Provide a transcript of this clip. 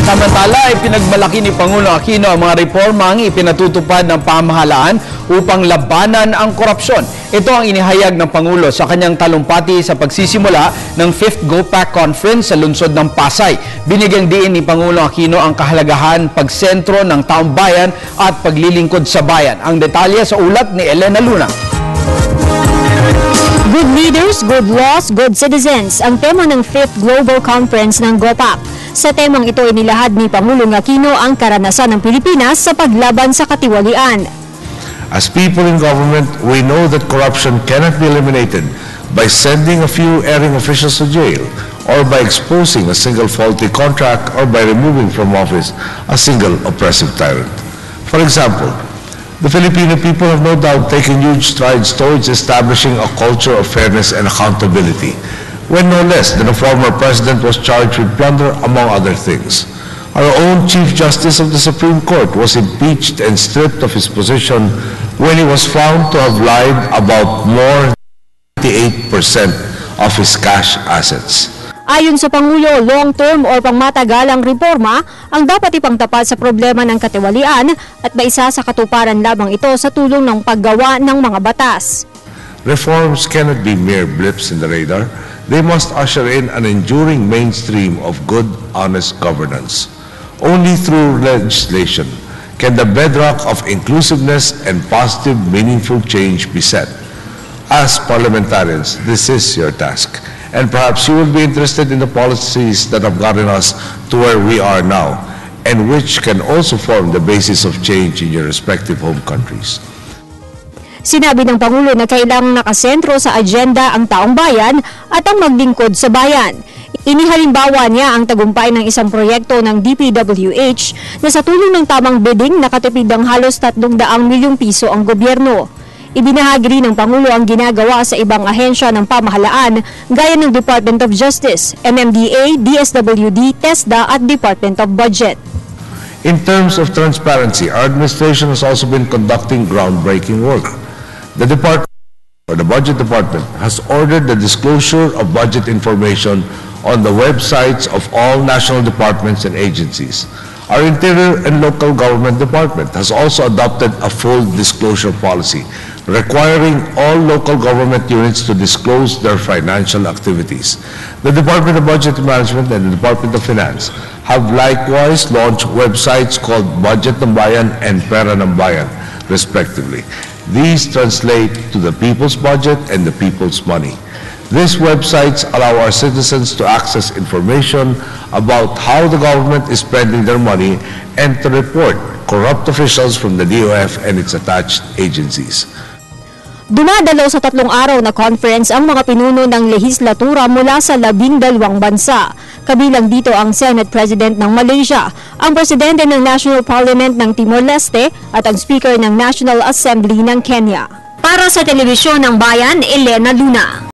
Samantala, ipinagmalaki ni Pangulo Aquino ang mga reformang ipinatutupad ng pamahalaan upang labanan ang korupsyon. Ito ang inihayag ng Pangulo sa kanyang talumpati sa pagsisimula ng 5th GOPAC Conference sa lungsod ng Pasay. Binigyang diin ni Pangulo Aquino ang kahalagahan, pagsentro ng taong bayan at paglilingkod sa bayan. Ang detalye sa ulat ni Elena Luna. Good leaders, good laws, good citizens ang tema ng 5th Global Conference ng GOPAC. Sa temang ito inilahad ni Pangulong Aquino ang karanasan ng Pilipinas sa paglaban sa katiwalian. As people in government, we know that corruption cannot be eliminated by sending a few erring officials to jail or by exposing a single faulty contract or by removing from office a single oppressive tyrant. For example, the Filipino people have no doubt taken huge strides towards establishing a culture of fairness and accountability, when no less than a former president was charged with plunder, among other things. Our own Chief Justice of the Supreme Court was impeached and stripped of his position when he was found to have lied about more than 98% of his cash assets. Ayon sa Pangulo, long-term o pangmatagalang reforma ang dapat ipangtapat sa problema ng katiwalian at maisa sa katuparan lamang ito sa tulong ng paggawa ng mga batas. Reforms cannot be mere blips in the radar. They must usher in an enduring mainstream of good, honest governance. Only through legislation can the bedrock of inclusiveness and positive, meaningful change be set. As parliamentarians, this is your task. And perhaps you will be interested in the policies that have gotten us to where we are now, and which can also form the basis of change in your respective home countries. Sinabi ng Pangulo na kailangang nakasentro sa agenda ang taong bayan at ang maglingkod sa bayan. Inihalimbawa niya ang tagumpay ng isang proyekto ng DPWH na sa tulong ng tamang bidding nakatipid ng halos 300 milyong piso ang gobyerno. Ibinahagi rin ng Pangulo ang ginagawa sa ibang ahensya ng pamahalaan gaya ng Department of Justice, MMDA, DSWD, TESDA at Department of Budget. In terms of transparency, our administration has also been conducting groundbreaking work. The Budget Department has ordered the disclosure of budget information on the websites of all national departments and agencies. Our Interior and Local Government Department has also adopted a full disclosure policy requiring all local government units to disclose their financial activities. The Department of Budget Management and the Department of Finance have likewise launched websites called Budget ng Bayan and Pera ng Bayan, respectively. These translate to the people's budget and the people's money. These websites allow our citizens to access information about how the government is spending their money and to report corrupt officials from the DOF and its attached agencies. Dumadalo sa 3 araw na conference ang mga pinuno ng lehislatura mula sa 12 bansa. Kabilang dito ang Senate President ng Malaysia, ang Presidente ng National Parliament ng Timor-Leste at ang Speaker ng National Assembly ng Kenya. Para sa Telebisyon ng Bayan, Elena Luna.